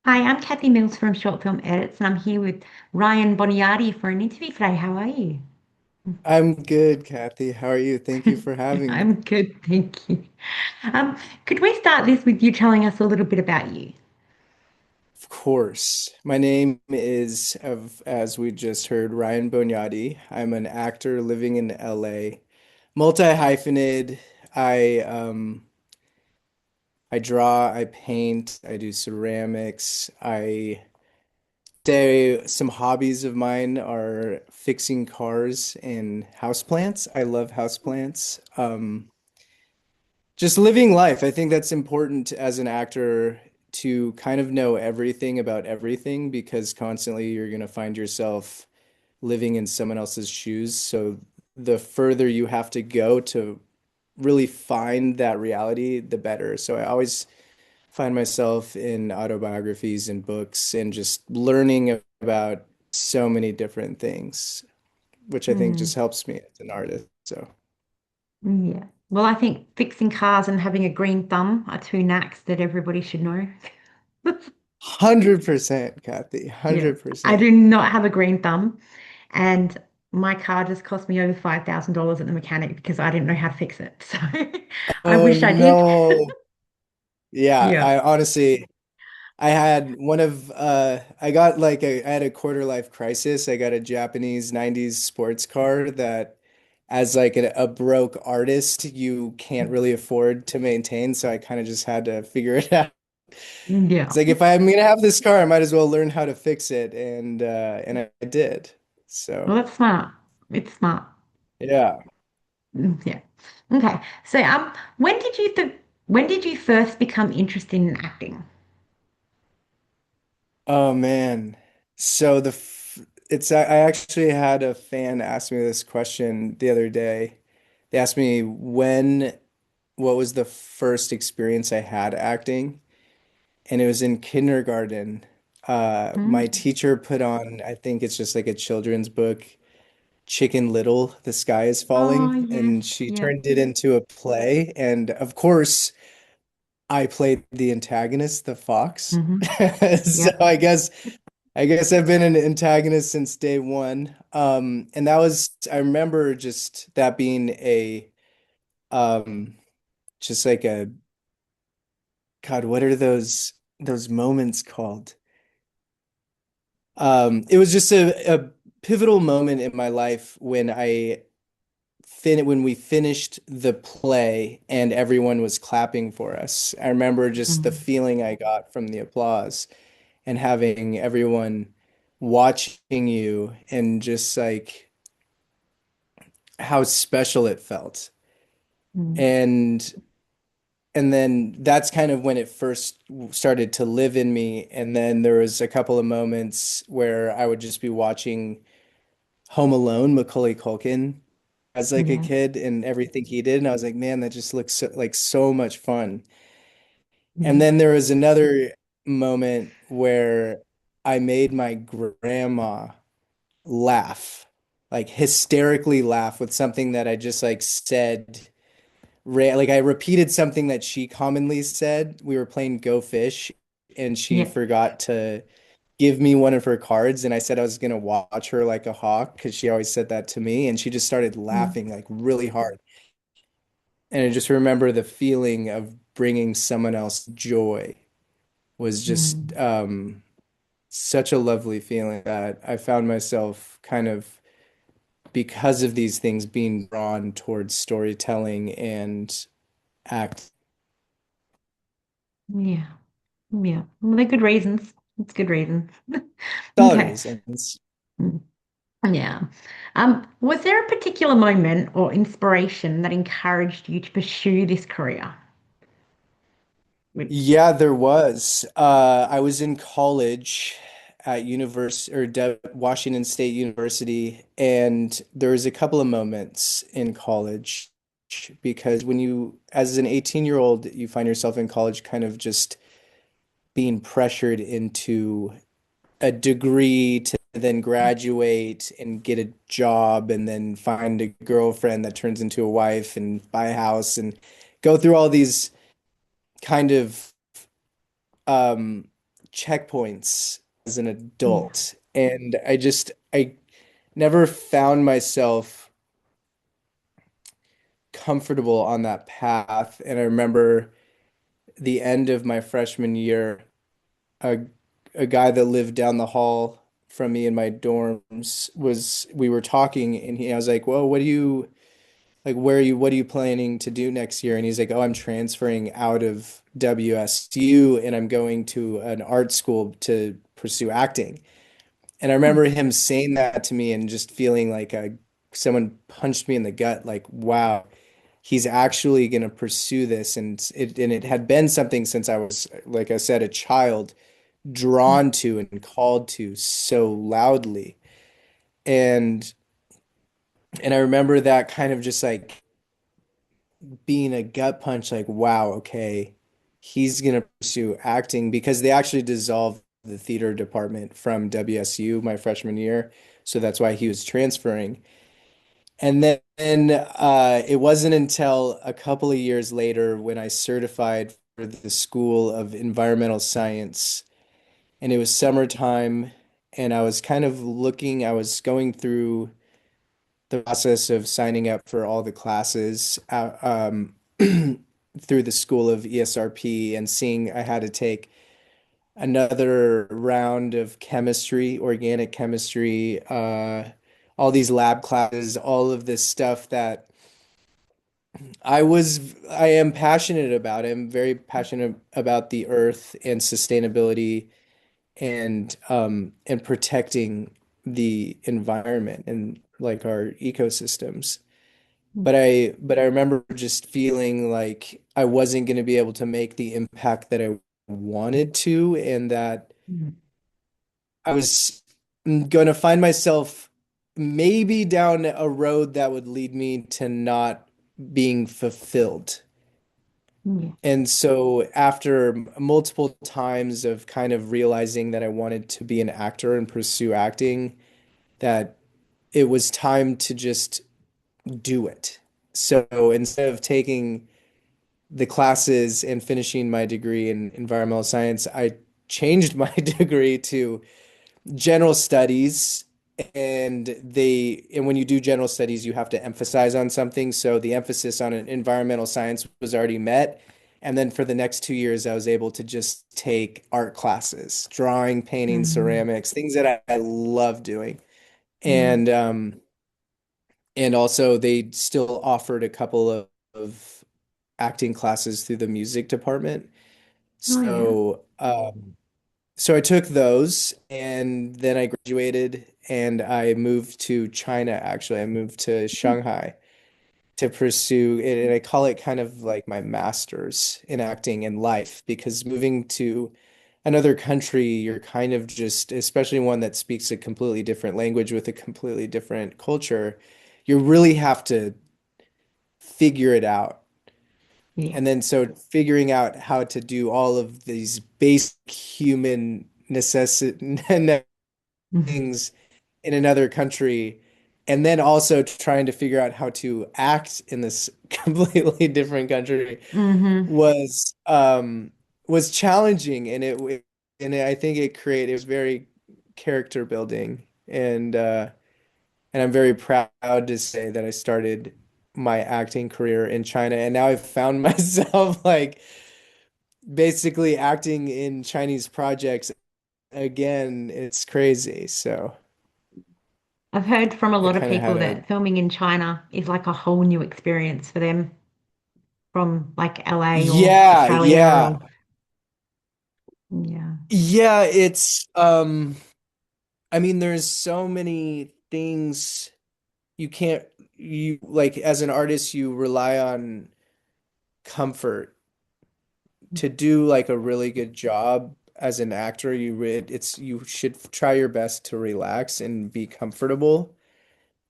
Hi, I'm Kathy Mills from Short Film Edits, and I'm here with Ryan Bonyadi for an interview today. How are you? I'm good, Kathy. How are you? Thank you for having me. I'm good, thank you. Um, could we start this with you telling us a little bit about you? Of course. My name is, as we just heard, Ryan Bonyadi. I'm an actor living in LA, multi-hyphenate. I I draw, I paint, I do ceramics. I say some hobbies of mine are fixing cars and houseplants. I love houseplants. Just living life. I think that's important as an actor to kind of know everything about everything because constantly you're going to find yourself living in someone else's shoes. So the further you have to go to really find that reality, the better. So I always find myself in autobiographies and books and just learning about so many different things, which I think Hmm, just helps me as an artist. So yeah. Well, I think fixing cars and having a green thumb are two knacks that everybody should know. 100%, Kathy, Yeah. I 100%. do not have a green thumb, and my car just cost me over $5,000 at the mechanic because I didn't know how to fix it. So I Oh wish I did. no. Yeah, Yeah. I honestly I had one of I got like I had a quarter life crisis. I got a Japanese 90s sports car that as like a broke artist, you can't really afford to maintain, so I kind of just had to figure it out. It's Yeah. like if I'm gonna have this car, I might as well learn how to fix it and I did. Well, So, that's smart. It's smart. yeah. Yeah. Okay. So, when did you first become interested in acting? Oh man. So I actually had a fan ask me this question the other day. They asked me what was the first experience I had acting, and it was in kindergarten. My Mm. teacher put on, I think it's just like a children's book, Chicken Little, The Sky is Oh, Falling, yes. and she Yeah. turned it into a play. And of course, I played the antagonist, the fox. Hmm. So Yep. I guess I've been an antagonist since day one. And I remember just that being um, just like God, what are those moments called? It was just a pivotal moment in my life when when we finished the play and everyone was clapping for us. I remember just the Mm. feeling I got from the applause and having everyone watching you and just like how special it felt. Mm. And and then that's kind of when it first started to live in me. And then there was a couple of moments where I would just be watching Home Alone, Macaulay Culkin as like a Yeah. kid and everything he did, and I was like, man, that just looks like so much fun. And Mm. then there was another moment where I made my grandma laugh, like hysterically laugh with something that I just like said. Like I repeated something that she commonly said. We were playing Go Fish, and she Yeah. forgot to give me one of her cards, and I said I was gonna watch her like a hawk because she always said that to me, and she just started Mm. laughing like really hard. And I just remember the feeling of bringing someone else joy was just Mm. such a lovely feeling that I found myself kind of because of these things being drawn towards storytelling and act. Yeah. Yeah. Well, they're good reasons. It's good reasons. Solid Okay. reasons. Mm. Yeah. Was there a particular moment or inspiration that encouraged you to pursue this career? With, Yeah, there was. I was in college at Washington State University, and there was a couple of moments in college because as an 18-year-old, you find yourself in college kind of just being pressured into a degree to then graduate and get a job and then find a girlfriend that turns into a wife and buy a house and go through all these kind of um checkpoints as an Yeah. adult. And I never found myself comfortable on that path. And I remember the end of my freshman year, a, a guy that lived down the hall from me in my dorms we were talking and I was like, well, what are you planning to do next year? And he's like, oh, I'm transferring out of WSU and I'm going to an art school to pursue acting. And I Mm, remember him saying that to me and just feeling like someone punched me in the gut, like, wow, he's actually going to pursue this. And it had been something since I was, like I said, a child, mm, drawn to and called to so loudly. And and I remember that kind of just like being a gut punch, like, wow, okay, he's gonna pursue acting because they actually dissolved the theater department from WSU my freshman year. So that's why he was transferring. And then it wasn't until a couple of years later when I certified for the School of Environmental Science, and it was summertime, and I was going through the process of signing up for all the classes through the School of ESRP and seeing I had to take another round of chemistry, organic chemistry, all these lab classes, all of this stuff that I am passionate about. I'm very passionate about the earth and sustainability and protecting the environment and like our ecosystems. mm, But I remember just feeling like I wasn't going to be able to make the impact that I wanted to, and that mm, I was going to find myself maybe down a road that would lead me to not being fulfilled. yeah. And so after multiple times of kind of realizing that I wanted to be an actor and pursue acting, that it was time to just do it. So instead of taking the classes and finishing my degree in environmental science, I changed my degree to general studies. And when you do general studies, you have to emphasize on something. So the emphasis on environmental science was already met. And then for the next 2 years, I was able to just take art classes, drawing, painting, Mm, ceramics, things that I love doing. yeah. And and also they still offered a couple of acting classes through the music department. Oh, yeah. So I took those and then I graduated and I moved to China, actually. I moved to Mm, Shanghai to pursue it. And I call it kind of like my master's in acting and life because moving to another country, you're kind of just, especially one that speaks a completely different language with a completely different culture, you really have to figure it out. yeah. And then so figuring out how to do all of these basic human necessity Mhm. things in another country, and then also trying to figure out how to act in this completely different country Hmm. was was challenging, I think it was very character building, and I'm very proud to say that I started my acting career in China, and now I've found myself like basically acting in Chinese projects again. It's crazy. So I've heard from a I lot of kind of people had a that filming in China is like a whole new experience for them from like LA or yeah, Australia yeah. or yeah. Yeah, it's I mean there's so many things you can't you like as an artist you rely on comfort to do like a really good job as an actor. You should try your best to relax and be comfortable.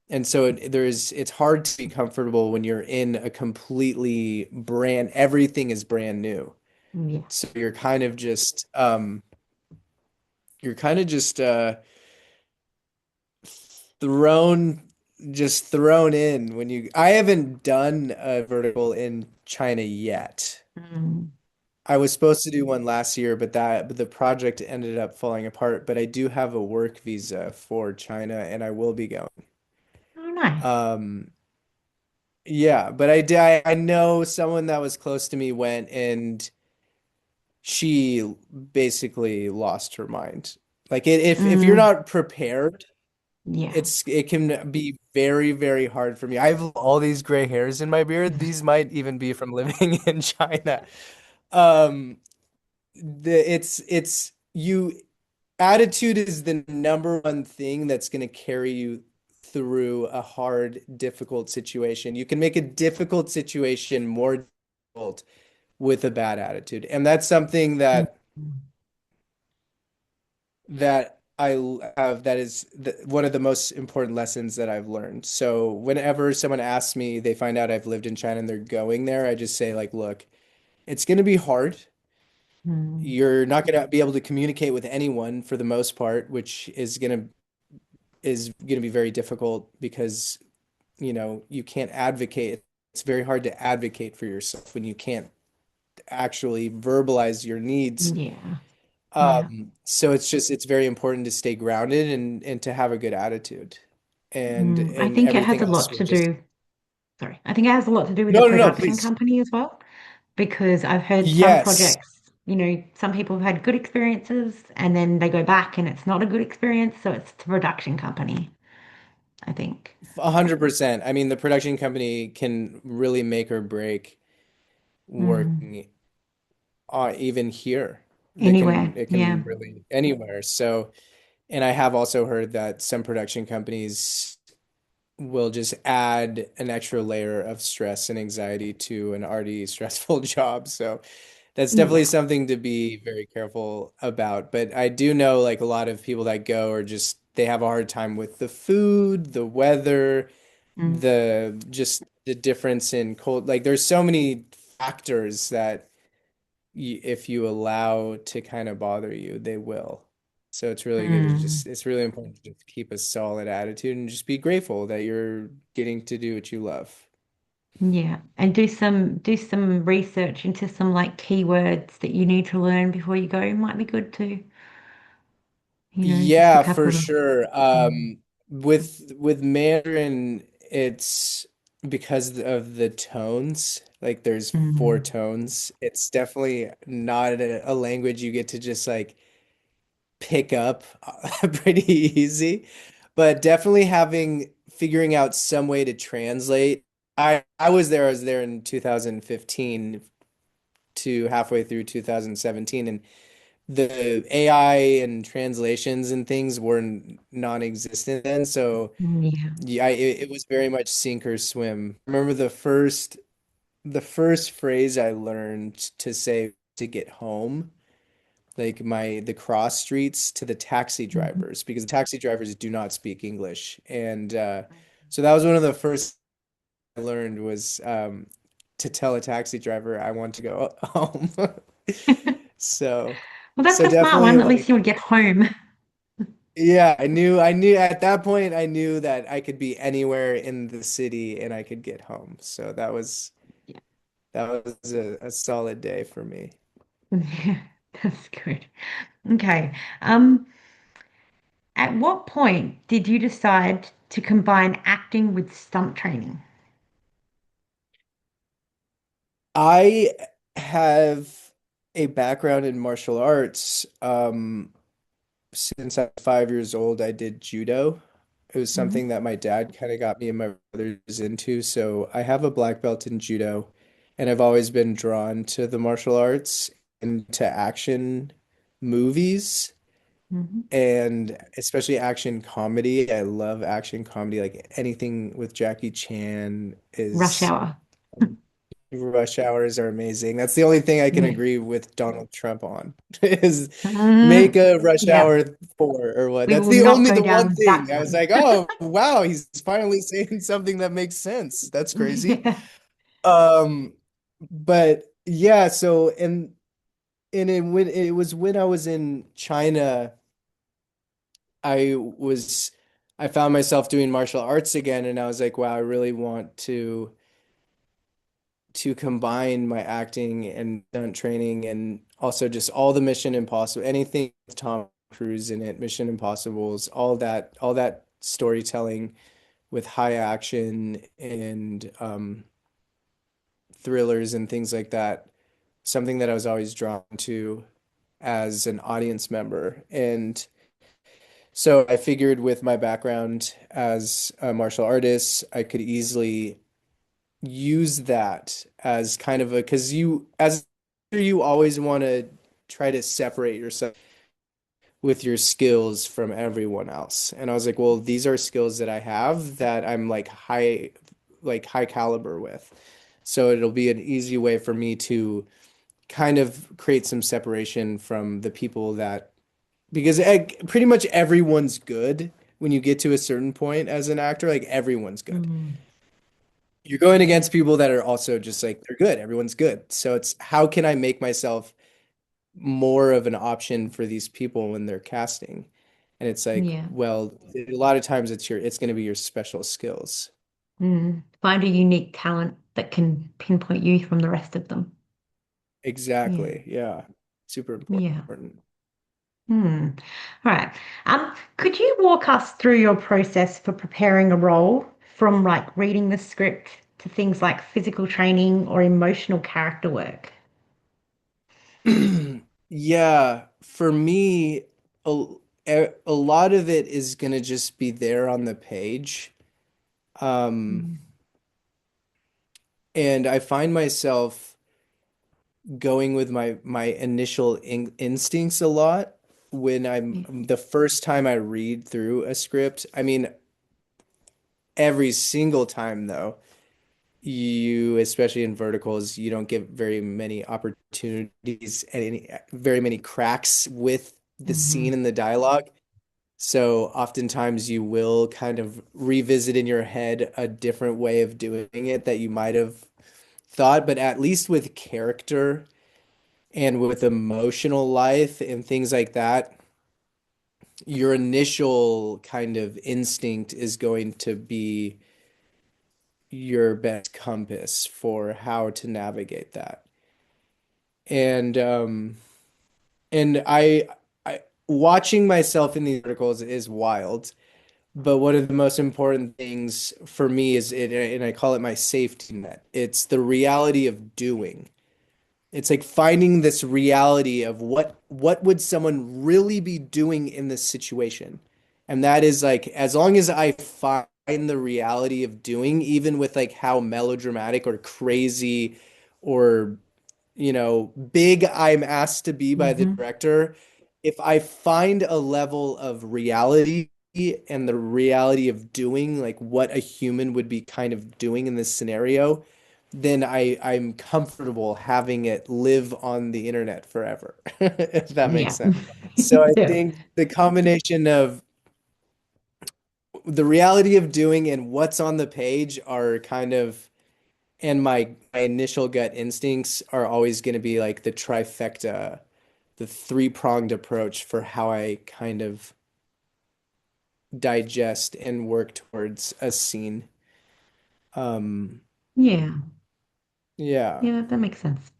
And so it's hard to be comfortable when you're in a completely everything is brand new. Yeah. So you're kind of just thrown thrown in I haven't done a vertical in China yet. Mm. I was supposed to do one last year, but the project ended up falling apart. But I do have a work visa for China, and I will be going. Oh, nice. Um, yeah, but I know someone that was close to me went, and she basically lost her mind. Like if you're Mm, not prepared, yeah. it can be very, very hard for me. I have all these gray hairs in my beard. These might even be from living in China. Um, it's you attitude is the number one thing that's going to carry you through a hard, difficult situation. You can make a difficult situation more difficult with a bad attitude. And that's something Mm, that I have that is one of the most important lessons that I've learned. So whenever someone asks me, they find out I've lived in China and they're going there, I just say like, look, it's going to be hard. mm, You're not going to be able to communicate with anyone for the most part, which is going to be very difficult because, you can't advocate. It's very hard to advocate for yourself when you can't actually verbalize your needs. yeah. Yeah. So it's very important to stay grounded and to have a good attitude. And I and think it has everything a else lot will to just do, sorry, I think it has a lot to do with the no, no, no, production please. company as well, because I've heard some Yes, projects, some people have had good experiences and then they go back and it's not a good experience, so it's the production company, I think. 100%. I mean, the production company can really make or break Mm, working even here. They can anywhere, it yeah. can really anywhere. So, and I have also heard that some production companies will just add an extra layer of stress and anxiety to an already stressful job. So that's definitely Yeah. something to be very careful about. But I do know like a lot of people that go are just they have a hard time with the food, the weather, Mm, the difference in cold. Like there's so many factors that if you allow to kind of bother you, they will. So it's really good to mm, it's really important to just keep a solid attitude and just be grateful that you're getting to do what you love. yeah. And do some research into some like keywords that you need to learn before you go. Might be good too. Just a Yeah, for couple of. sure. Mm, With Mandarin, it's because of the tones. Like there's four mm, tones. It's definitely not a language you get to just like pick up pretty easy, but definitely figuring out some way to translate. I was there in 2015 to halfway through 2017, and the AI and translations and things were non-existent then. So yeah. yeah, it was very much sink or swim. I remember the first phrase I learned to say to get home, like the cross streets to the taxi Mhm. drivers because the taxi drivers do not speak English. And so that was one of the first I learned was to tell a taxi driver I want to go home. So Well, that's so a smart definitely one. At least like you would get home. yeah, I knew at that point I knew that I could be anywhere in the city and I could get home. So Yeah. that was a solid day for me. Yeah, that's good. Okay. Um, at what point did you decide to combine acting with stunt training? I have a background in martial arts. Since I'm 5 years old, I did judo. It was Hmm. something that my dad kind of got me and my brothers into. So I have a black belt in judo, and I've always been drawn to the martial arts and to action movies Hmm. and especially action comedy. I love action comedy. Like anything with Jackie Chan Rush is hour. Rush hours are amazing. That's the only thing I can Yeah. agree with Donald Trump on is make Mm, a Rush yeah. Hour 4 or what. We That's will not go the one down that thing. I was road. like, oh wow, he's finally saying something that makes sense. That's crazy. Yeah. Um, but yeah, so when it was when I was in China, I was I found myself doing martial arts again, and I was like, wow, I really want to to combine my acting and stunt training and also just all the Mission Impossible, anything with Tom Cruise in it, Mission Impossibles, all that storytelling with high action and thrillers and things like that. Something that I was always drawn to as an audience member. And so I figured with my background as a martial artist, I could easily use that as kind of a, because you always want to try to separate yourself with your skills from everyone else. And I was like, well, these are skills that I have that I'm like high caliber with. So it'll be an easy way for me to kind of create some separation from the people that, because pretty much everyone's good when you get to a certain point as an actor, like everyone's good. Mm. You're going against people that are also just like they're good. Everyone's good. So it's how can I make myself more of an option for these people when they're casting? And it's like, Yeah. well, a lot of times it's going to be your special skills. Find a unique talent that can pinpoint you from the rest of them. Yeah. Exactly. Yeah. Super Yeah. important. Hmm. All right. Could you walk us through your process for preparing a role from like reading the script to things like physical training or emotional character work? Yeah, for me, a, a lot of it is gonna just be there on the page. Um, Mm. and I find myself going with my initial instincts a lot when I'm Yeah. the first time I read through a script. I mean, every single time though, especially in verticals, you don't get very many opportunities and very many cracks with the scene Hmm. and the dialogue. So oftentimes you will kind of revisit in your head a different way of doing it that you might have thought, but at least with character and with emotional life and things like that, your initial kind of instinct is going to be your best compass for how to navigate that. And and I watching myself in these articles is wild. But one of the most important things for me is it, and I call it my safety net. It's the reality of doing. It's like finding this reality of what would someone really be doing in this situation. And that is like as long as I find the reality of doing, even with like how melodramatic or crazy or big I'm asked to be by the Hmm. director, if I find a level of reality and the reality of doing like what a human would be kind of doing in this scenario, then I'm comfortable having it live on the internet forever, if that makes Yeah. sense. So I Yeah. think the combination of the reality of doing and what's on the page are kind of and my initial gut instincts are always going to be like the trifecta, the three-pronged approach for how I kind of digest and work towards a scene. Um, Yeah. yeah, Yeah, that makes sense.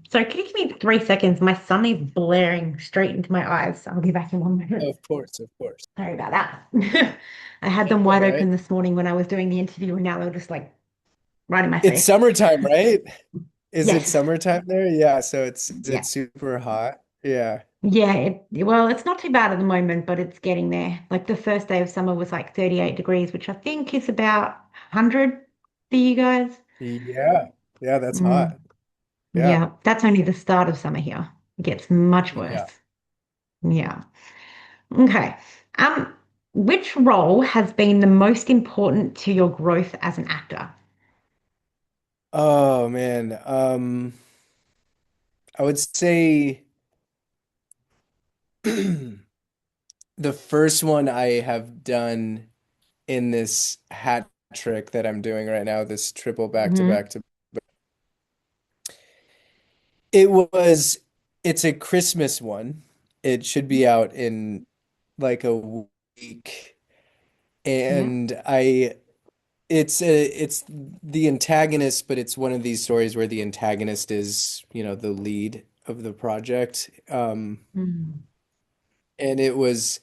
So could you give me 3 seconds? My sun is blaring straight into my eyes. I'll be back in 1 minute. of course, of course. Sorry about that. I had them All wide right. open this morning when I was doing the interview, and now they're just like right in my It's face. summertime, right? Is it Yes. summertime there? Yeah, so is it Yeah. super hot? Yeah. Yeah. Well, it's not too bad at the moment, but it's getting there. Like the first day of summer was like 38 degrees, which I think is about 100 for you guys. Yeah. Yeah, that's Mm, hot. Yeah. yeah. That's only the start of summer here. It gets much worse. Yeah. Yeah. Okay. Um, which role has been the most important to your growth as an actor? Oh man. I would say the first one I have done in this hat trick that I'm doing right now, this triple back to Hmm. back to it was it's a Christmas one. It should be out in like a week. Yeah. And I it's the antagonist, but it's one of these stories where the antagonist is, the lead of the project. Mm. And it was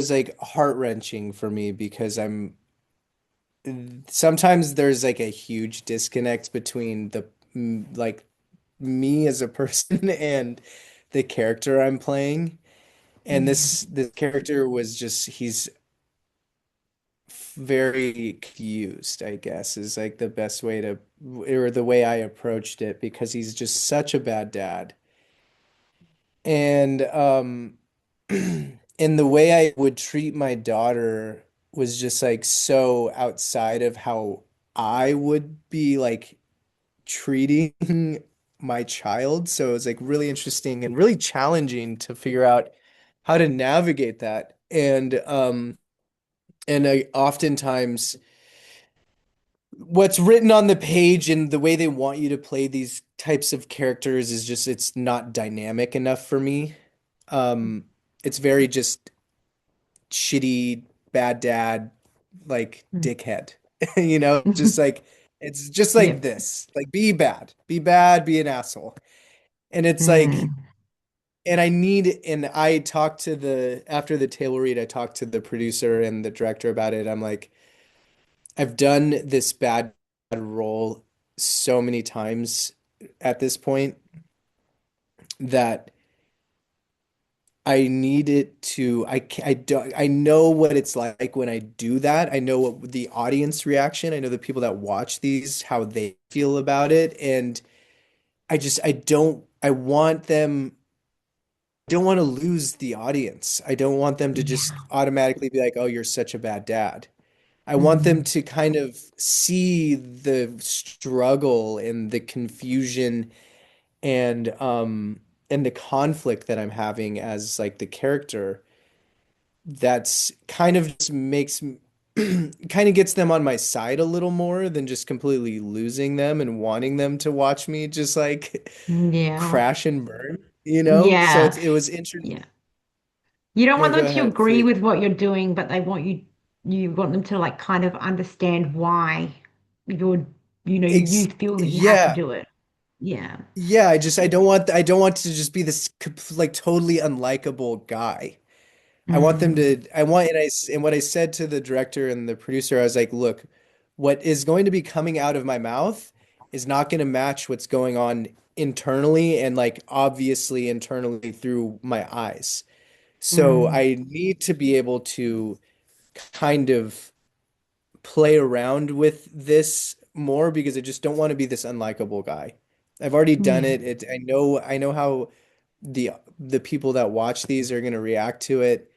like heart-wrenching for me because I'm sometimes there's like a huge disconnect between like me as a person and the character I'm playing. And Mm. this character was just he's very confused, I guess, is like the best way to, or the way I approached it, because he's just such a bad dad. And and the way I would treat my daughter was just like so outside of how I would be like treating my child. So it was like really interesting and really challenging to figure out how to navigate that. And I oftentimes what's written on the page and the way they want you to play these types of characters is just it's not dynamic enough for me. Um, it's very just shitty, bad dad, like Mm. dickhead. Just like it's just like Yep. this. Like be bad, be an asshole. And it's like, Mm. and I talked to after the table read, I talked to the producer and the director about it. I'm like, I've done this bad role so many times at this point that I need it to, I don't, I know what it's like when I do that. I know what the audience reaction, I know the people that watch these, how they feel about it. And I want them, don't want to lose the audience. I don't want them to Yeah. just automatically be like, oh, you're such a bad dad. I want them Mm. to kind of see the struggle and the confusion and the conflict that I'm having as like the character. That's kind of just makes kind of gets them on my side a little more than just completely losing them and wanting them to watch me just like Yeah. crash and burn. So Yeah. it was interesting. Yeah. You don't No, want go them to ahead, agree please. with what you're doing, but you want them to like kind of understand why you're, you feel that you have to Yeah. do it. Yeah. Yeah, I don't want to just be this like totally unlikable guy. Mm. I want, and what I said to the director and the producer, I was like, look, what is going to be coming out of my mouth is not going to match what's going on internally and like obviously internally through my eyes. So Mm. I need to be able to kind of play around with this more because I just don't want to be this unlikable guy. I've already done Yeah. it. I know how the people that watch these are going to react to it,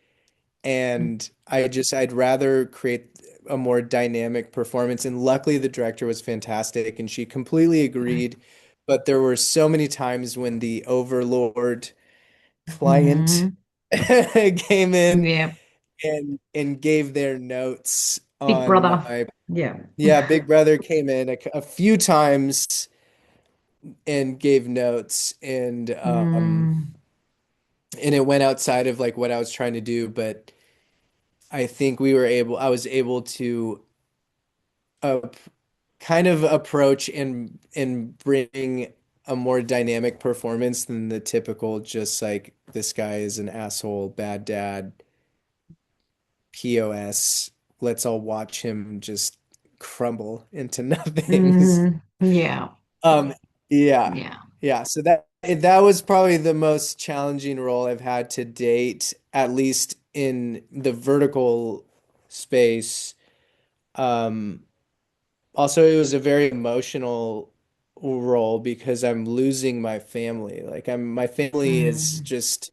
and I'd rather create a more dynamic performance. And luckily the director was fantastic and she completely agreed. But there were so many times when the overlord client Mm. came in Yeah. and gave their notes Big on brother. my, Yeah. yeah, Big Brother came in a few times and gave notes, Mm. and it went outside of like what I was trying to do, but I think I was able to uh, kind of approach and bring a more dynamic performance than the typical just like this guy is an asshole, bad dad, POS. Let's all watch him just crumble into nothings. Mm. Yeah. Um, yeah. Yeah. Yeah. So that was probably the most challenging role I've had to date, at least in the vertical space. Um, Also, it was a very emotional role because I'm losing my family. Like my family is Mm. just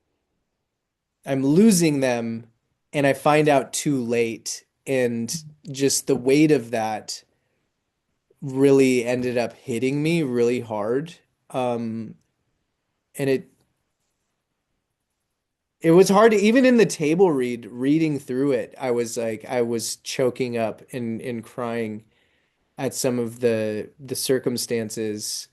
I'm losing them and I find out too late, and just the weight of that really ended up hitting me really hard. Um, and it was hard to, even in the table reading through it, I was choking up and crying at some of the circumstances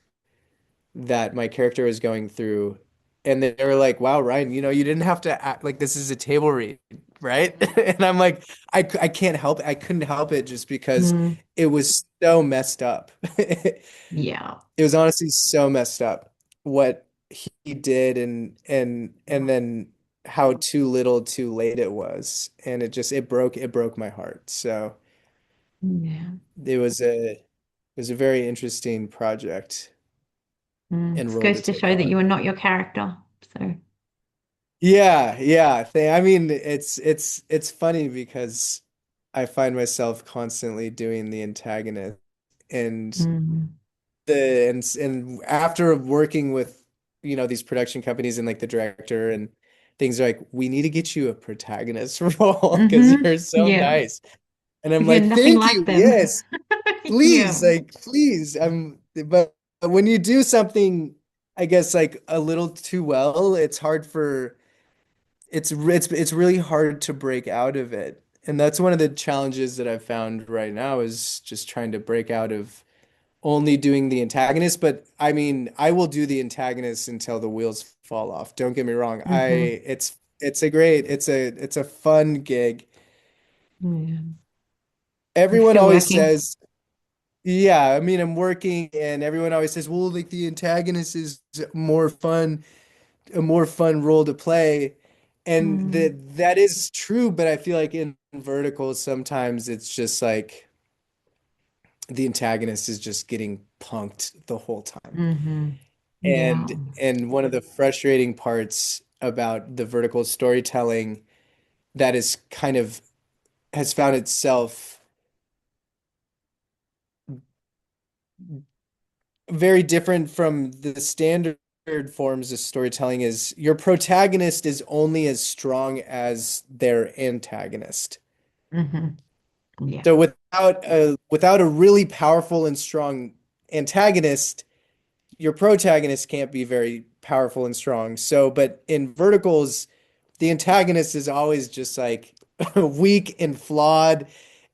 that my character was going through. And they were like, wow, Ryan, you didn't have to act like this is a table read. right? And I'm like, I can't help it. I couldn't help it just because Mm, it was so messed up. yeah. It was honestly so messed up what he did and then how too little too late it was. And it broke my heart. So Yeah. it was a very interesting project and It role goes to to take show that on. you are not your character. So, Yeah, yeah. I mean, it's funny because I find myself constantly doing the antagonist and mm, and after working with these production companies and like the director and things are like, we need to get you a protagonist role because hmm you're so yeah. nice. And I'm But you're like, nothing thank like you. them. Yes, Yeah. please, like please. But when you do something, I guess like a little too well, it's really hard to break out of it. And that's one of the challenges that I've found right now is just trying to break out of only doing the antagonist. But I mean, I will do the antagonist until the wheels fall off. Don't get me wrong. hmm It's a fun gig. Yeah. You're Everyone still always working. says, yeah, I mean, I'm working and everyone always says, well, like the antagonist is more fun, a more fun role to play. And Mm, that is true, but I feel like in verticals sometimes it's just like the antagonist is just getting punked the whole time. hmm Yeah. And one of the frustrating parts about the vertical storytelling that is kind of has found itself very different from the standard forms of storytelling is your protagonist is only as strong as their antagonist. hmm Yeah. So without a really powerful and strong antagonist, your protagonist can't be very powerful and strong. So, but in verticals, the antagonist is always just like weak and flawed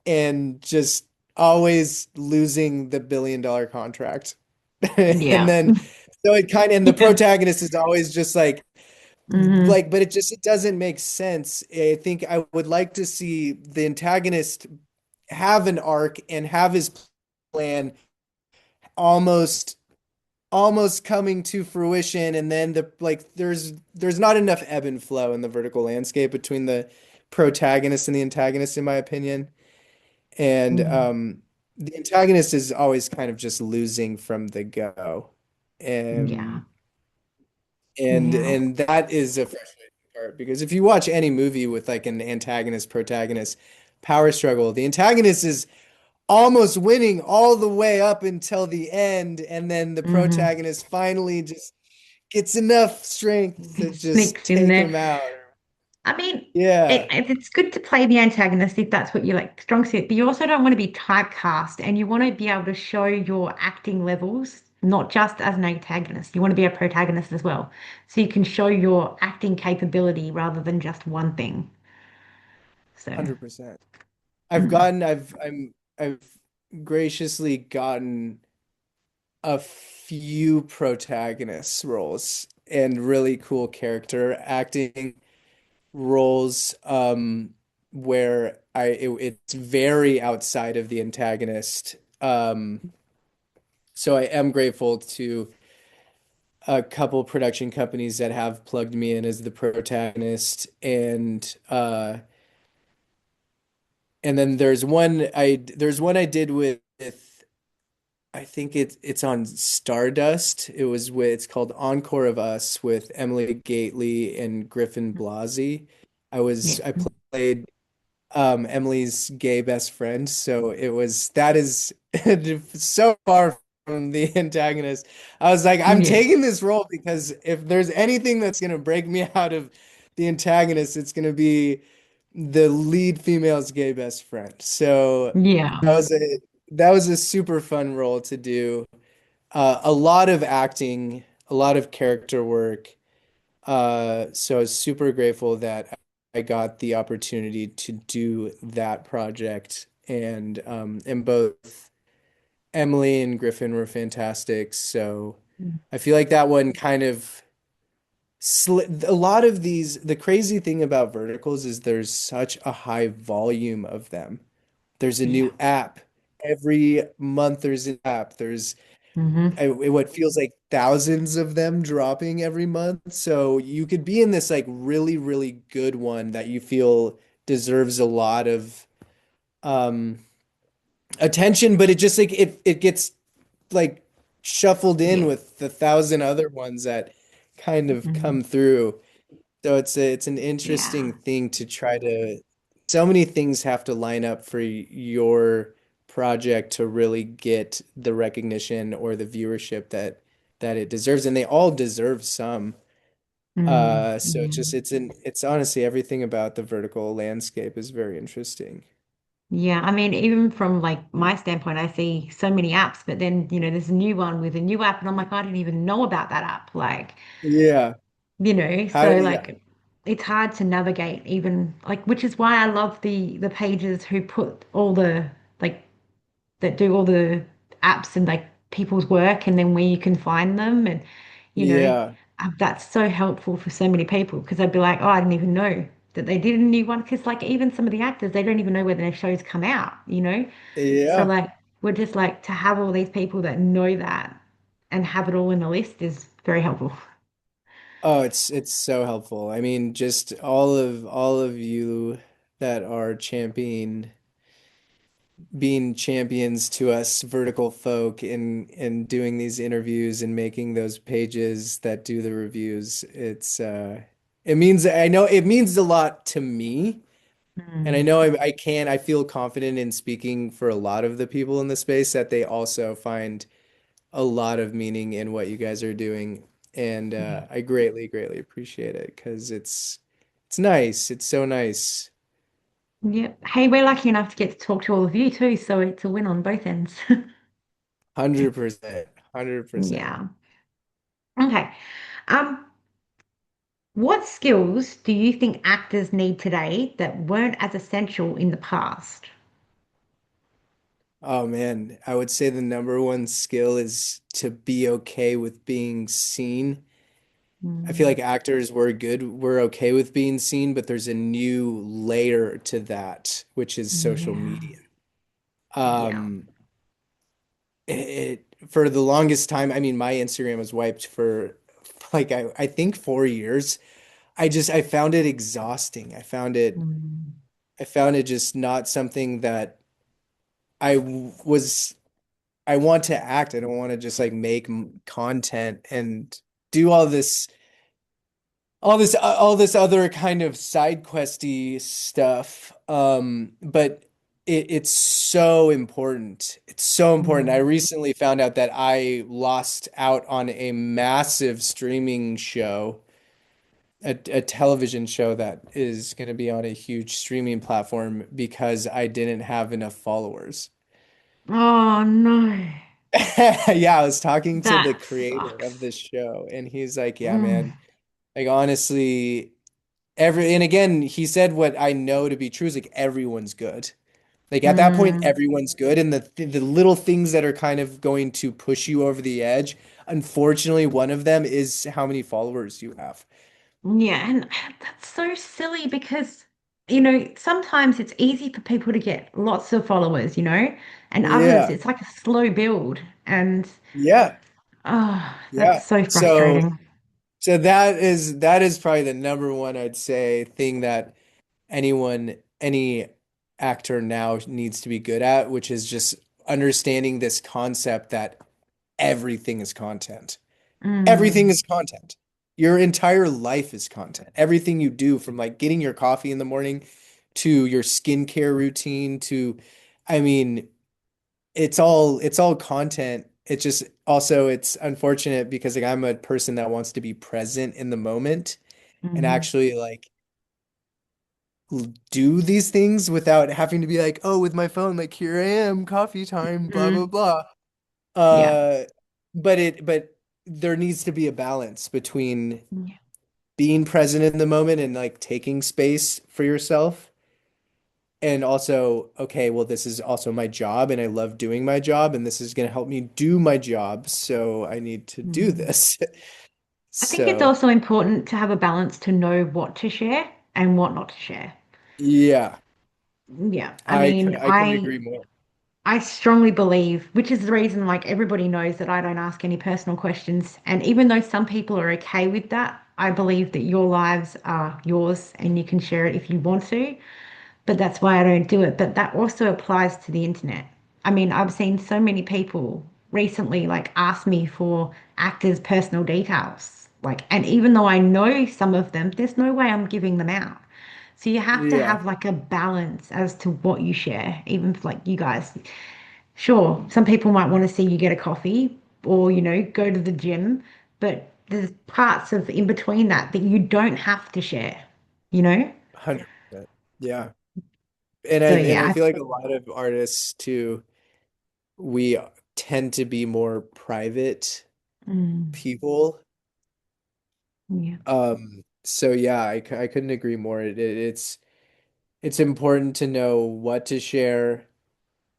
and just always losing the billion-dollar contract. And Yeah. then so it kind of and the Yeah. protagonist is always just hmm but it doesn't make sense. I think I would like to see the antagonist have an arc and have his plan almost almost coming to fruition and then there's not enough ebb and flow in the vertical landscape between the protagonist and the antagonist in my opinion and mm the antagonist is always kind of just losing from the go Yeah. and Yeah. and that is a frustrating part because if you watch any movie with like an antagonist protagonist power struggle the antagonist is almost winning all the way up until the end and then the hmm protagonist finally just gets enough strength to just Sneaks in take there. him out. I mean, Yeah, it's good to play the antagonist if that's what you like, strong suit, but you also don't want to be typecast and you want to be able to show your acting levels, not just as an antagonist. You want to be a protagonist as well. So you can show your acting capability rather than just one thing. So, 100%. I've mm, gotten I've graciously gotten a few protagonist roles and really cool character acting roles where it's very outside of the antagonist. So I am grateful to a couple production companies that have plugged me in as the protagonist and then there's one I did with I think it's on Stardust. It's called Encore of Us with Emily Gately and Griffin Blasey. yeah. I played Emily's gay best friend. So that is so far from the antagonist. I was like, I'm Yeah. taking this role because if there's anything that's gonna break me out of the antagonist, it's gonna be the lead female's gay best friend. So Yeah. that was a super fun role to do. A lot of acting, a lot of character work. So I was super grateful that I got the opportunity to do that project, and both Emily and Griffin were fantastic. So I feel like that one kind of A lot of these, the crazy thing about verticals is there's such a high volume of them. There's a Yeah. new app. Every month there's an app. There's what feels like thousands of them dropping every month. So you could be in this like really, really good one that you feel deserves a lot of um attention, but it just like it gets like shuffled in Yeah. with the thousand other ones that kind of Mhm. come through. So it's an Yeah. interesting thing to try to, so many things have to line up for your project to really get the recognition or the viewership that it deserves, and they all deserve some. So Yeah. it's honestly everything about the vertical landscape is very interesting. Yeah, I mean, even from like my standpoint, I see so many apps, but then, there's a new one with a new app, and I'm like, I didn't even know about that app. Like, Yeah. so Yeah. like it's hard to navigate even like, which is why I love the pages who put all the like that do all the apps and like people's work and then where you can find them and you know Yeah. that's so helpful for so many people because they'd be like, oh, I didn't even know that they did a new one because like even some of the actors they don't even know whether their shows come out. So Yeah. like we're just like to have all these people that know that and have it all in a list is very helpful. Oh, it's so helpful. I mean, just all of you that are championing being champions to us vertical folk in doing these interviews and making those pages that do the reviews. It means I know it means a lot to me. And I Mm, know I feel confident in speaking for a lot of the people in the space that they also find a lot of meaning in what you guys are doing. And yeah. I greatly, greatly appreciate it because it's nice. It's so nice. Yep. Hey, we're lucky enough to get to talk to all of you too, so it's a win on both ends. 100%. 100%. Yeah. Okay. Um, what skills do you think actors need today that weren't as essential in the past? Oh man, I would say the number one skill is to be okay with being seen. I feel Mm, like actors we're okay with being seen, but there's a new layer to that, which is social yeah. media. Yeah. Um, for the longest time, I mean, my Instagram was wiped for like I think 4 years. I found it exhausting. Mm, I found it just not something that I was I want to act. I don't want to just like make content and do all this other kind of side questy stuff. But it's so important. It's so important. I mm. recently found out that I lost out on a massive streaming show, a television show that is going to be on a huge streaming platform because I didn't have enough followers. Oh no, Yeah, I was talking to the that creator of sucks. this show, and he's like, "Yeah, Mm, man, like honestly, and again, he said what I know to be true is like everyone's good. Like at that point, mm. everyone's good, and the little things that are kind of going to push you over the edge, unfortunately, one of them is how many followers you have. Yeah, and that's so silly because, sometimes it's easy for people to get lots of followers, and others Yeah, it's like a slow build. And yeah, that's yeah. so So, frustrating. that is probably the number one I'd say thing that any actor now needs to be good at, which is just understanding this concept that everything is content. Everything Mm, is content. Your entire life is content. Everything you do from like getting your coffee in the morning to your skincare routine to, I mean, it's all content. It's just also it's unfortunate because like I'm a person that wants to be present in the moment and mm, actually like do these things without having to be like, oh, with my phone, like here I am, coffee time, blah blah mm. blah. Yeah. Uh, but there needs to be a balance between Yeah. being present in the moment and like taking space for yourself. And also, okay, well, this is also my job and I love doing my job and this is going to help me do my job. So I need to do Mm. this. I think it's So also important to have a balance to know what to share and what not to share. yeah, Yeah, I mean, I couldn't agree more. I strongly believe, which is the reason like everybody knows that I don't ask any personal questions. And even though some people are okay with that, I believe that your lives are yours and you can share it if you want to. But that's why I don't do it. But that also applies to the internet. I mean, I've seen so many people recently like ask me for actors' personal details. Like, and even though I know some of them, there's no way I'm giving them out. So you have to Yeah, have like a balance as to what you share, even if like you guys. Sure, some people might want to see you get a coffee or, go to the gym, but there's parts of in between that that you don't have to share, you know? 100%. Yeah. So And I yeah, feel like a lot of artists too, we tend to be more private mm, people. yeah, So yeah, I couldn't agree more. It's important to know what to share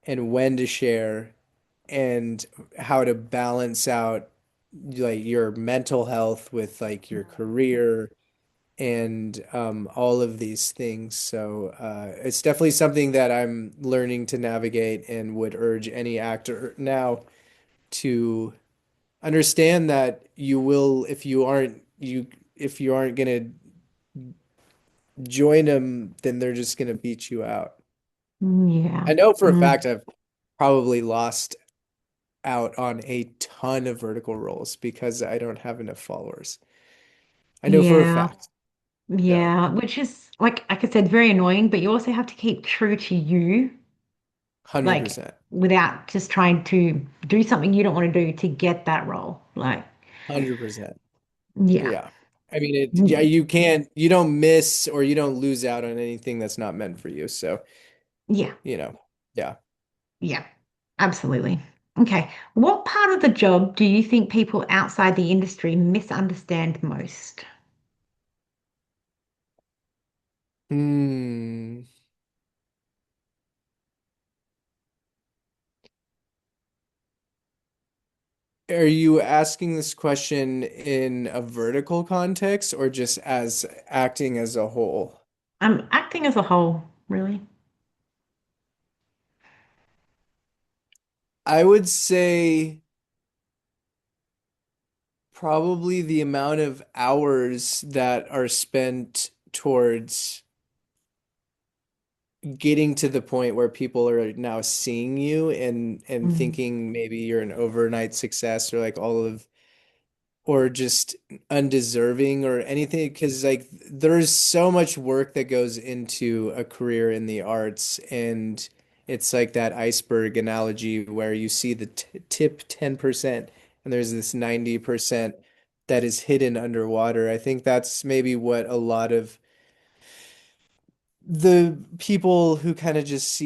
and when to share and how to balance out like your mental health with like your career and all of these things. So it's definitely something that I'm learning to navigate and would urge any actor now to understand that you will, if you aren't gonna join them, then they're just gonna beat you out. yeah, I know for a mm, fact I've probably lost out on a ton of vertical roles because I don't have enough followers. I know for a yeah, fact. Yeah, yeah, which is like I said, very annoying, but you also have to keep true to you, like 100%. without just trying to do something you don't want to do to get that role. Like, 100%. yeah, Yeah. I mean yeah, mm, you don't miss or you don't lose out on anything that's not meant for you. So, yeah. you know, yeah. Yeah, absolutely. Okay. What part of the job do you think people outside the industry misunderstand most? Hmm. Are you asking this question in a vertical context or just as acting as a whole? Acting as a whole, really. I would say probably the amount of hours that are spent towards getting to the point where people are now seeing you and Mm, thinking maybe you're an overnight success or like all of or just undeserving or anything because like there's so much work that goes into a career in the arts and it's like that iceberg analogy where you see the t tip 10% and there's this 90% that is hidden underwater. I think that's maybe what a lot of the people who kind of just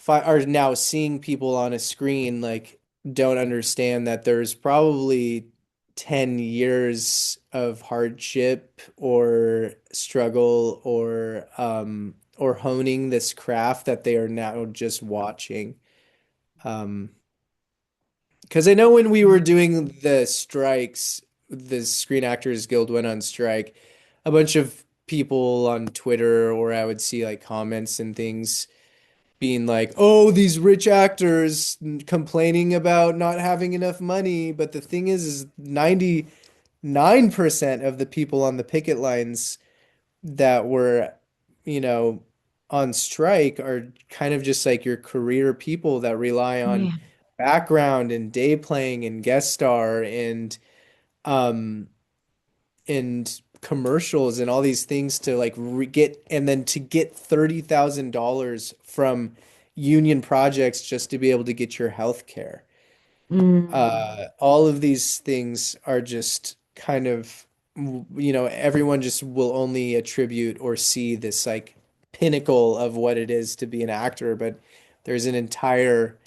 are now seeing people on a screen like don't understand that there's probably 10 years of hardship or struggle or honing this craft that they are now just watching. Um, because I know when we were doing the strikes, the Screen Actors Guild went on strike, a bunch of people on Twitter or I would see like comments and things being like, "Oh, these rich actors complaining about not having enough money." But the thing is 99% of the people on the picket lines that were, you know, on strike are kind of just like your career people that rely on yeah. background and day playing and guest star um and commercials and all these things to like re get and then to get $30,000 from union projects just to be able to get your health care. Mm, All of these things are just kind of, everyone just will only attribute or see this like pinnacle of what it is to be an actor, but there's an entire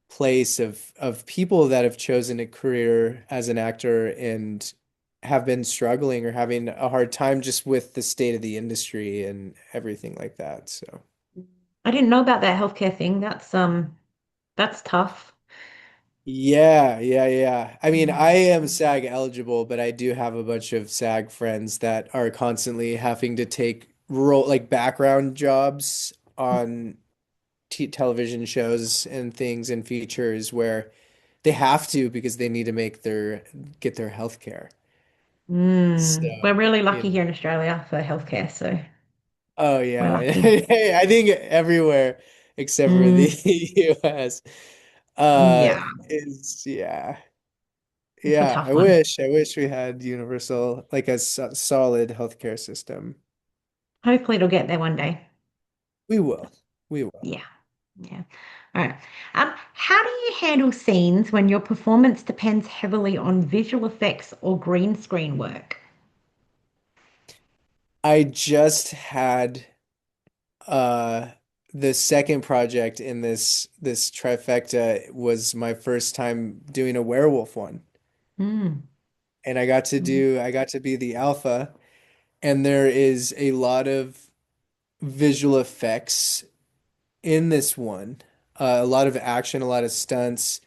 place of people that have chosen a career as an actor and have been struggling or having a hard time just with the state of the industry and everything like that. So, I didn't know about that healthcare thing. That's tough. Yeah, yeah, yeah. I mean, I Mm. am SAG eligible, but I do have a bunch of SAG friends that are constantly having to take role like background jobs on t television shows and things and features where they have to because they need to make their get their health care. So, We're really you lucky know. here in Australia for healthcare, so Oh we're yeah. lucky. I think everywhere except for the Mm, US uh yeah, is yeah. it's a Yeah, tough one. I wish we had universal, like a solid healthcare system. Hopefully it'll get there one day. We will. We will. Yeah, yeah. All right. How do you handle scenes when your performance depends heavily on visual effects or green screen work? I just had uh the second project in this trifecta was my first time doing a werewolf one. Mm, And I got to be the alpha, and there is a lot of visual effects in this one. A lot of action, a lot of stunts.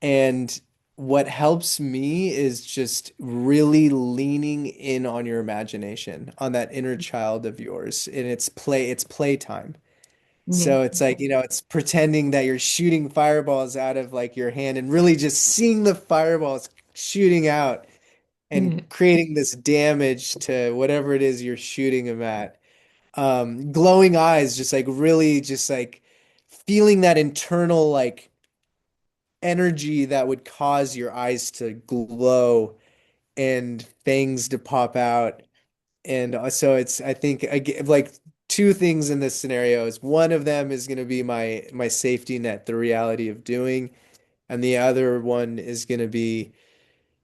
And what helps me is just really leaning in on your imagination, on that inner child of yours. And it's playtime. yeah, So it's like, it's pretending that you're shooting fireballs out of like your hand and really just seeing the fireballs shooting out and yeah, creating this damage to whatever it is you're shooting them at. Glowing eyes, just like really just like feeling that internal like energy that would cause your eyes to glow and fangs to pop out. And so it's, I think, like two things in this scenario is one of them is going to be my safety net, the reality of doing, and the other one is going to be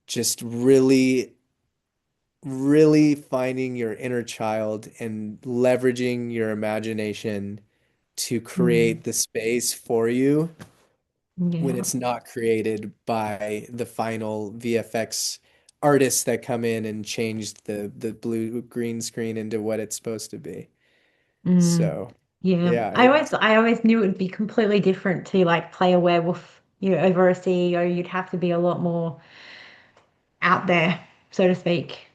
just really, really finding your inner child and leveraging your imagination to mm, create the space for you when yeah, it's not created by the final VFX artists that come in and change the blue green screen into what it's supposed to be. mm, So, yeah. yeah, I always knew it would be completely different to like play a werewolf, over a CEO. You'd have to be a lot more out there, so to speak,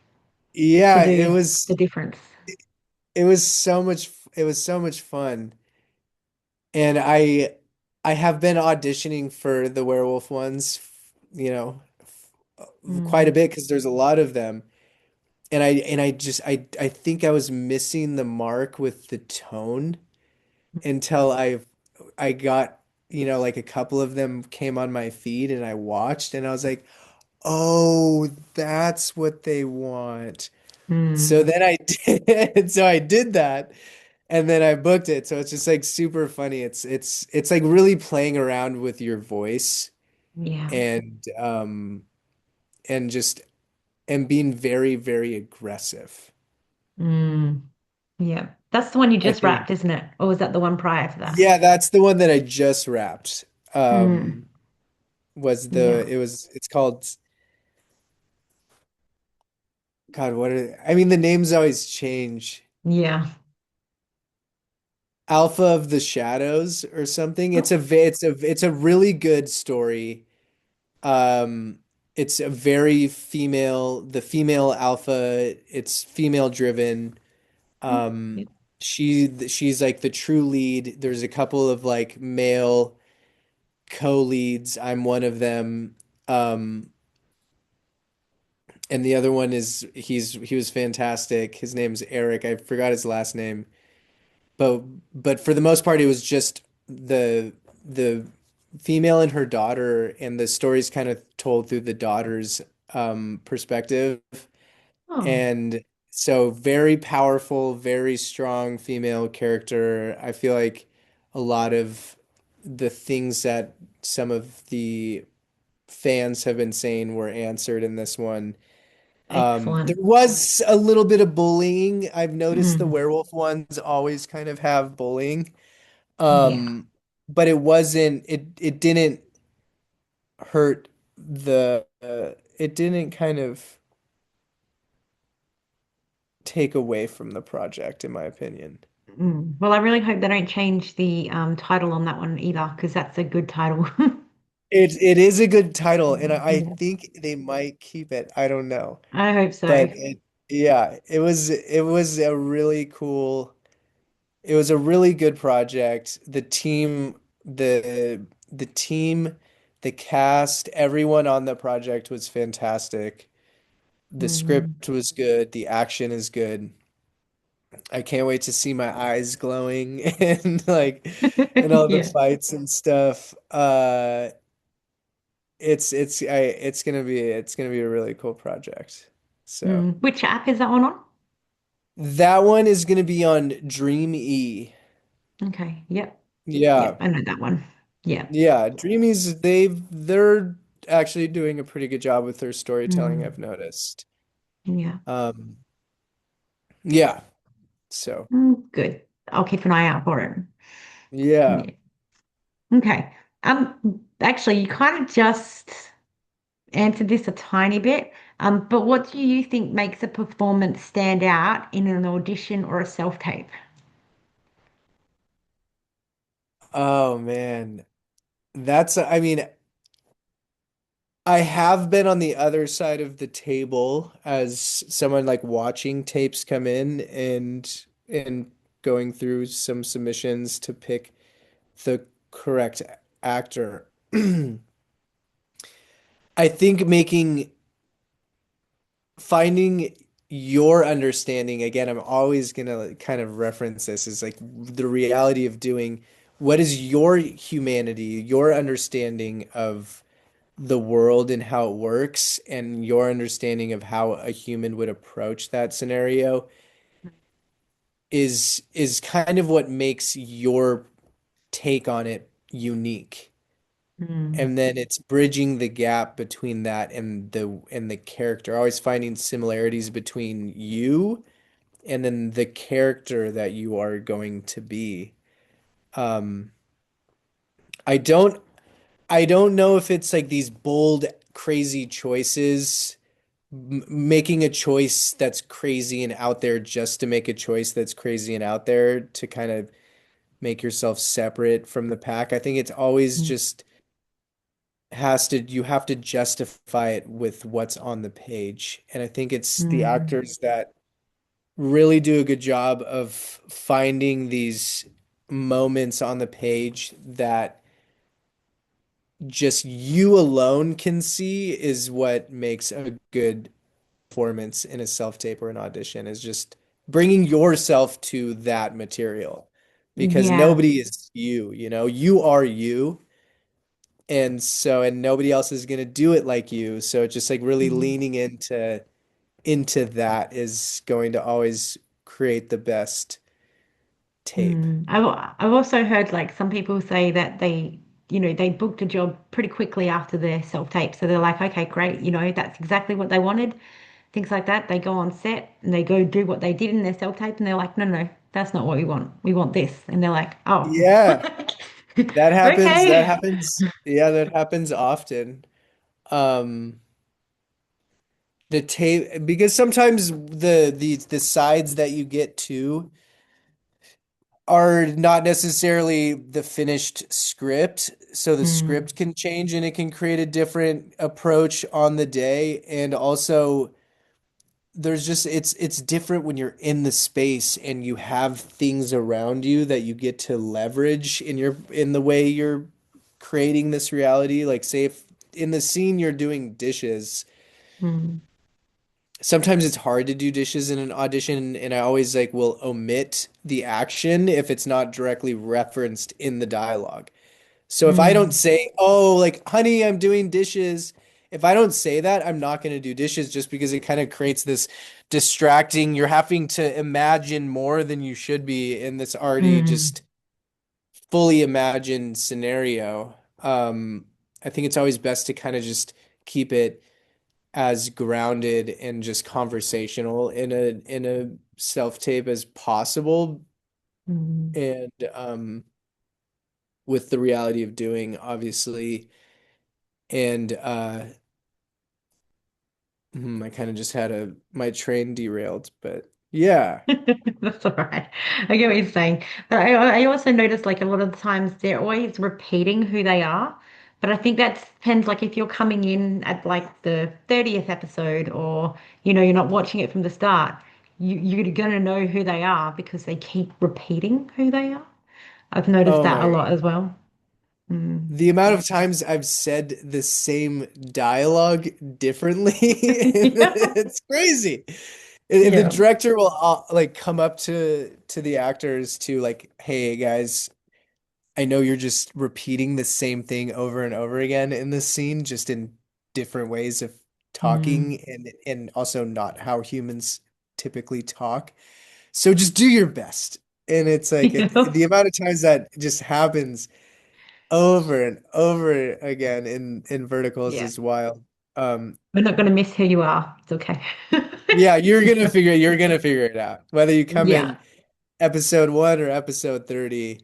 to yeah, do the difference. it was so much fun. And I have been auditioning for the werewolf ones, you know, quite a Mm, bit because there's a lot of them. And I just I think I was missing the mark with the tone until I got, like a couple of them came on my feed and I watched and I was like, "Oh, that's what they want." So mm, then I did so I did that and then I booked it. So it's just like super funny. It's like really playing around with your voice yeah. and and just and being very, very aggressive. Mm, yeah. That's the one you I just think wrapped, isn't it? Or was that the one prior to that? yeah, that's the one that I just wrapped. Mm, Was the yeah. it was it's called God, I mean the names always change. Yeah. Alpha of the Shadows or something. Oh, It's a really good story. Um it's a very the female alpha, it's female driven. mm, Um yeah. she's like the true lead. There's a couple of like male co-leads. I'm one of them. Um and the other one is he was fantastic. His name's Eric. I forgot his last name. But but for the most part, it was just the female and her daughter, and the story's kind of told through the daughter's perspective. Oh, And so very powerful, very strong female character. I feel like a lot of the things that some of the fans have been saying were answered in this one. There excellent. was a little bit of bullying. I've noticed the Mm, werewolf ones always kind of have bullying. yeah. Um, but it didn't hurt it didn't kind of take away from the project, in my opinion. Well, I really hope they don't change the title on that one either, because that's a good title. it is a good title, and I Yeah, think they might keep it. I don't know. I hope so. But yeah, it was a really cool, it was a really good project. The team, the cast, everyone on the project was fantastic. The Mm. script was good, the action is good. I can't wait to see my eyes glowing and like and all the Yeah. fights and stuff. It's gonna be a really cool project. So Mm. Which app is that one on? that one is gonna be on Dream E. Okay. Yep. Yeah. Yep. I know that one. Yeah. Yeah. Dreamies, they're actually doing a pretty good job with their storytelling, Mm. I've noticed. Yeah. Um, yeah. So Mm. Good. I'll keep an eye out for it. yeah. Yeah. Okay. Actually, you kind of just answered this a tiny bit. But what do you think makes a performance stand out in an audition or a self-tape? Oh man. I mean, I have been on the other side of the table as someone like watching tapes come in and going through some submissions to pick the correct actor. I think finding your understanding, again, I'm always gonna like, kind of reference this, is like the reality of doing what is your humanity, your understanding of the world and how it works, and your understanding of how a human would approach that scenario is kind of what makes your take on it unique. Mm. And then it's bridging the gap between that and the character, always finding similarities between you and then the character that you are going to be. Um, I don't I don't know if it's like these bold, crazy choices, making a choice that's crazy and out there just to make a choice that's crazy and out there to kind of make yourself separate from the pack. I think it's always Mm. just you have to justify it with what's on the page. And I think it's the Mm. actors that really do a good job of finding these moments on the page that just you alone can see is what makes a good performance in a self-tape or an audition, is just bringing yourself to that material because Yeah. nobody is you, you are you. And nobody else is going to do it like you. So it's just like really Mm. leaning into that is going to always create the best tape. Mm. I've also heard like some people say that they booked a job pretty quickly after their self-tape. So they're like, okay, great, that's exactly what they wanted. Things like that. They go on set and they go do what they did in their self-tape and they're like, no, no, that's not what we want. We want this. And they're like, oh, Yeah, that happens. That okay. happens. Yeah, that happens often. Um, the tape, because sometimes the sides that you get to are not necessarily the finished script. So the Mm. script can change and it can create a different approach on the day. And also there's just it's different when you're in the space and you have things around you that you get to leverage in the way you're creating this reality. Like say if in the scene you're doing dishes, Mm. sometimes it's hard to do dishes in an audition, and I always like will omit the action if it's not directly referenced in the dialogue. So if I don't Mm. say, "Oh, like honey, I'm doing dishes," if I don't say that, I'm not going to do dishes just because it kind of creates this distracting, you're having to imagine more than you should be in this already Mm. just fully imagined scenario. I think it's always best to kind of just keep it as grounded and just conversational in a self-tape as possible, Mm. and with the reality of doing, obviously. And I kind of just had my train derailed, but yeah. That's all right. I get what you're saying. But I also notice like a lot of the times they're always repeating who they are. But I think that depends, like if you're coming in at like the 30th episode or, you're not watching it from the start, you're going to know who they are because they keep repeating who they are. I've noticed Oh that a my lot God. as well. Mm. The amount of times I've said the same dialogue differently, Yeah. it's crazy. And the Yeah. director will like come up to the actors to like, "Hey guys, I know you're just repeating the same thing over and over again in this scene, just in different ways of Mm. talking and also not how humans typically talk. So just do your best." And it's like Yeah. the amount of times that just happens over and over again in verticals Yeah. is wild. Um, We're not going to miss who you are. It's okay. yeah, you're gonna figure it out. Whether you come Yeah. in episode 1 or episode 30,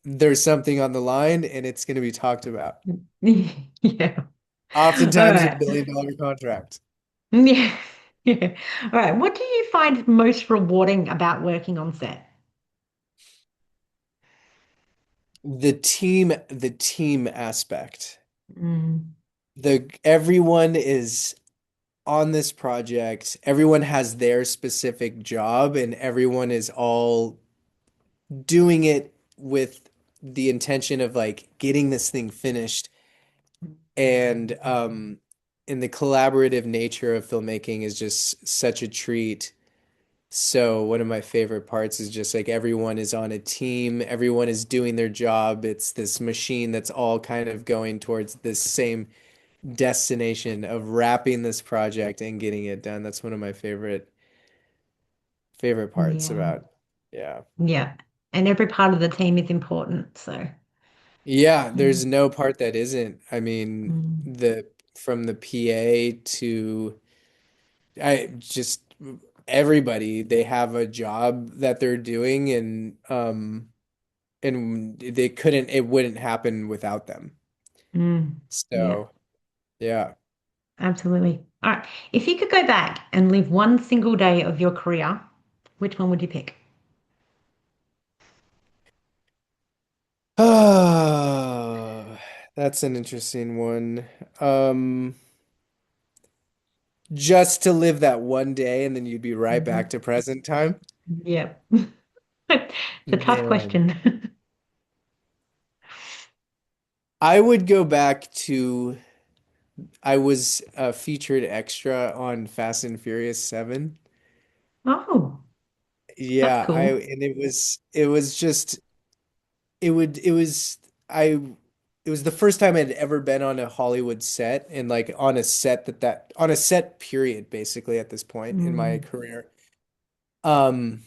there's something on the line and it's gonna be talked about. Yeah. All Oftentimes a right. billion-dollar contract. Yeah. Yeah. All right. What do you find most rewarding about working on set? The team aspect. Mm. Everyone is on this project. Everyone has their specific job and everyone is all doing it with the intention of like getting this thing finished. And and the collaborative nature of filmmaking is just such a treat. So one of my favorite parts is just like everyone is on a team, everyone is doing their job. It's this machine that's all kind of going towards this same destination of wrapping this project and getting it done. That's one of my favorite parts Yeah. about. Yeah. Yeah. And every part of the team is important. So, Yeah, mm. there's no part that isn't. I mean, Mm. the from the PA to I just everybody, they have a job that they're doing and it wouldn't happen without them. Mm. Yeah. So, yeah. Absolutely. All right. If you could go back and live one single day of your career, which one would you pick? Oh, that's an interesting one. Um, just to live that one day and then you'd be right back Hmm. to present time. Yeah. It's a tough Man, question. I would go back to I was a featured extra on Fast and Furious 7. Oh, that's Yeah, I cool. and it was just it was I it was the first time I'd ever been on a Hollywood set and like on a set that on a set period basically at this point in my Mm. career. Um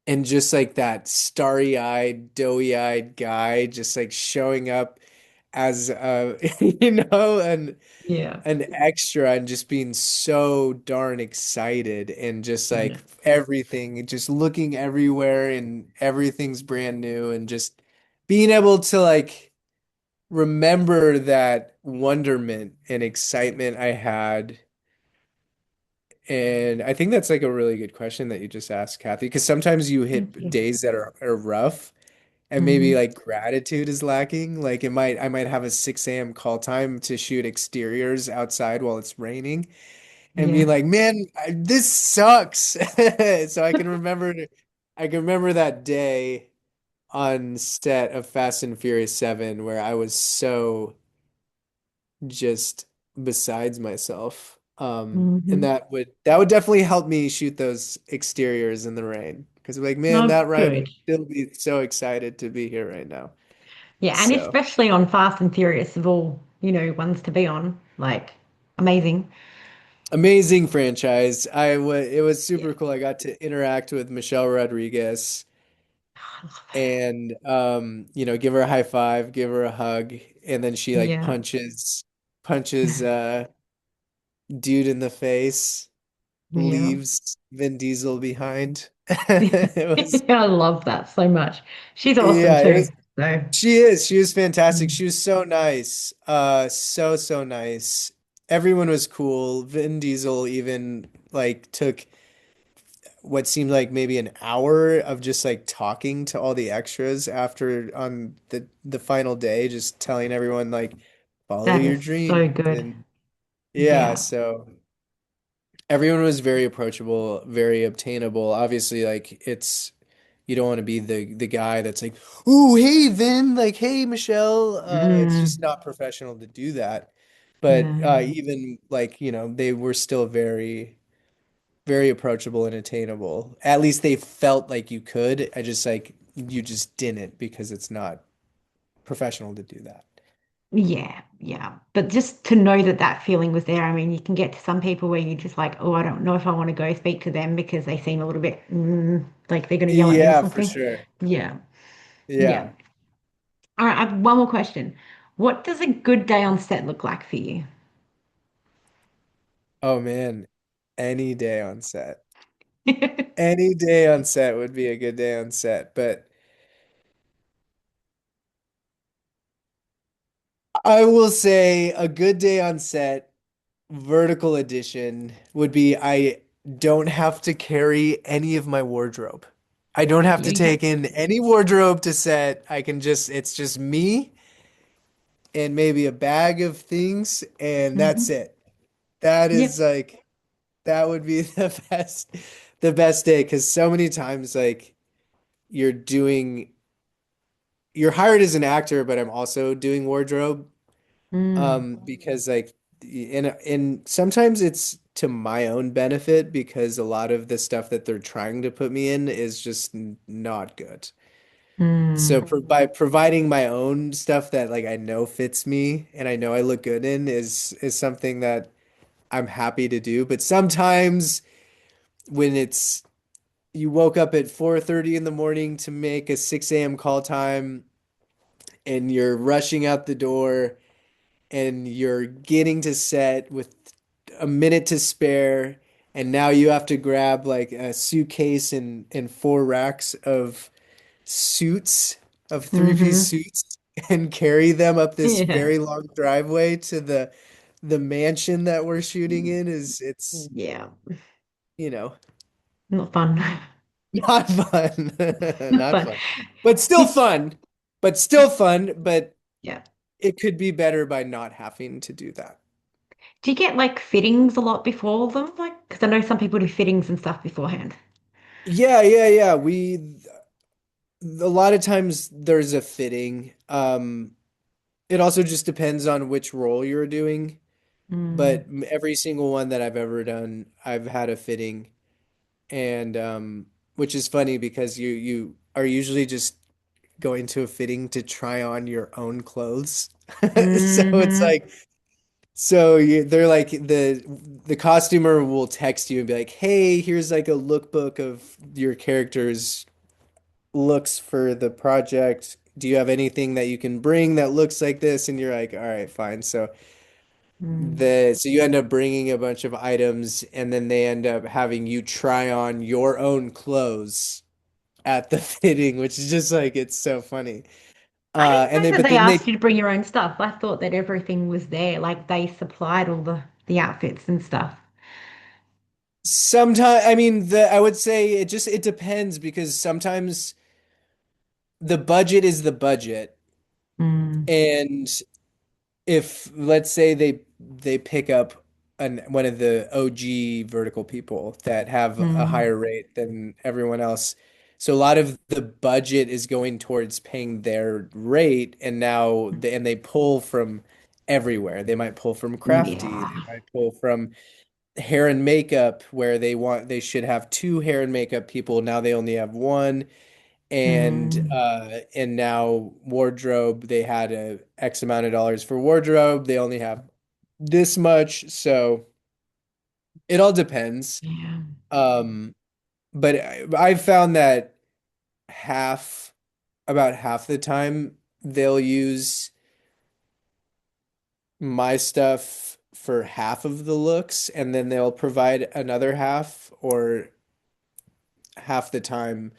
and just like that starry-eyed, doughy-eyed guy just like showing up as Yeah. an extra and just being so darn excited and just like Yeah. everything, just looking everywhere and everything's brand new and just being able to like remember that wonderment and excitement I had. And I think that's like a really good question that you just asked, Kathy, because sometimes you Thank hit you. days that are rough and maybe Hmm. like gratitude is lacking. Like I might have a 6 a.m. call time to shoot exteriors outside while it's raining and be Yeah. like, man, this sucks. So I can remember that day on set of Fast and Furious 7 where I was so just besides myself. And Hmm. that would definitely help me shoot those exteriors in the rain. Because like, man, Oh, that ride good. would still be so excited to be here right now. Yeah, and So especially on Fast and Furious of all, ones to be on. Like, amazing. amazing franchise. It was Yeah. super cool. I got to interact with Michelle Rodriguez I love her. and give her a high five, give her a hug, and then she like Yeah. punches dude in the face, Yeah. leaves Vin Diesel behind. It was I love that so much. She's awesome yeah, it too. was So, she was fantastic. mm, She was so nice. So nice. Everyone was cool. Vin Diesel even like took what seemed like maybe an hour of just like talking to all the extras after on the final day, just telling everyone like follow That your is so dreams. good. And yeah, Yeah. so everyone was very approachable, very obtainable. Obviously, like it's you don't want to be the guy that's like, "Ooh, hey Vin," like, "Hey Michelle." It's just Mm, not professional to do that. But yeah. even like, they were still very, very approachable and attainable. At least they felt like you could. I just like you just didn't because it's not professional to do that. Yeah, yeah. But just to know that that feeling was there, I mean, you can get to some people where you're just like, oh, I don't know if I want to go speak to them because they seem a little bit like they're going to yell at me or Yeah, for something. sure. Yeah, yeah. Yeah. All right, I have one more question. What does a good day on set look like for you? Oh man, any day on set. Any day on set would be a good day on set, but I will say a good day on set, vertical edition, would be I don't have to carry any of my wardrobe. I don't have to Yeah. take in any wardrobe to set. It's just me and maybe a bag of things, and that's Hmm. it. That is Yep. like, that would be the best day because so many times, like, you're doing, you're hired as an actor, but I'm also doing wardrobe. Mm, Because like and sometimes it's to my own benefit because a lot of the stuff that they're trying to put me in is just not good. So mm, by providing my own stuff that like I know fits me and I know I look good in is something that I'm happy to do. But sometimes when it's you woke up at 4:30 in the morning to make a 6 a.m. call time and you're rushing out the door and you're getting to set with a minute to spare, and now you have to grab like a suitcase and four racks of suits, of three-piece hmm. suits, and carry them up this Yeah. very long driveway to the mansion that we're shooting in is it's Yeah. you know Not fun. not fun. Not Not fun. fun. But still Did, fun. But still fun, but yeah. it could be better by not having to do that. Do you get like fittings a lot before them? Like, because I know some people do fittings and stuff beforehand. Yeah, yeah, yeah. A lot of times there's a fitting. It also just depends on which role you're doing, Mm, but every single one that I've ever done, I've had a fitting, and which is funny because you are usually just going to a fitting to try on your own clothes. So it's hmm. like they're like the costumer will text you and be like, "Hey, here's like a lookbook of your character's looks for the project. Do you have anything that you can bring that looks like this?" And you're like, all right, fine. Mm, So you end up bringing a bunch of items, and then they end up having you try on your own clothes at the fitting, which is just like it's so funny. I didn't And know they that but they then asked they you to bring your own stuff. I thought that everything was there, like they supplied all the outfits and stuff. sometimes I mean the I would say it depends because sometimes the budget is the budget, Mm, and if let's say they pick up one of the OG vertical people that have a mm, higher rate than everyone else. So a lot of the budget is going towards paying their rate, and and they pull from everywhere. They might pull from Crafty, they yeah. might pull from hair and makeup where they should have two hair and makeup people. Now they only have one, Mm, and now wardrobe, they had a X amount of dollars for wardrobe, they only have this much, so it all depends. yeah. um but I've found that half about half the time they'll use my stuff for half of the looks and then they'll provide another half, or half the time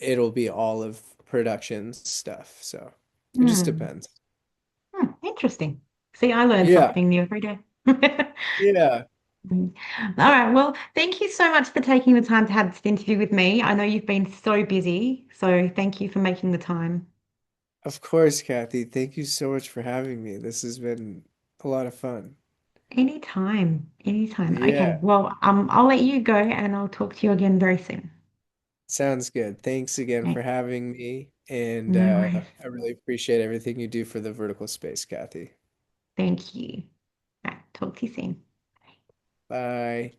it'll be all of production stuff, so it just Hmm. depends. Hmm, interesting. See, I learn Yeah. something new every day. Yeah. Mm. All right. Well, thank you so much for taking the time to have this interview with me. I know you've been so busy, so thank you for making the time. Of course, Kathy. Thank you so much for having me. This has been a lot of fun. Anytime, anytime. Okay. Yeah, Well, I'll let you go and I'll talk to you again very soon. sounds good. Thanks again for Okay. having me. And No worries. I really appreciate everything you do for the vertical space, Kathy. Thank you. All right. Talk to you soon. Bye.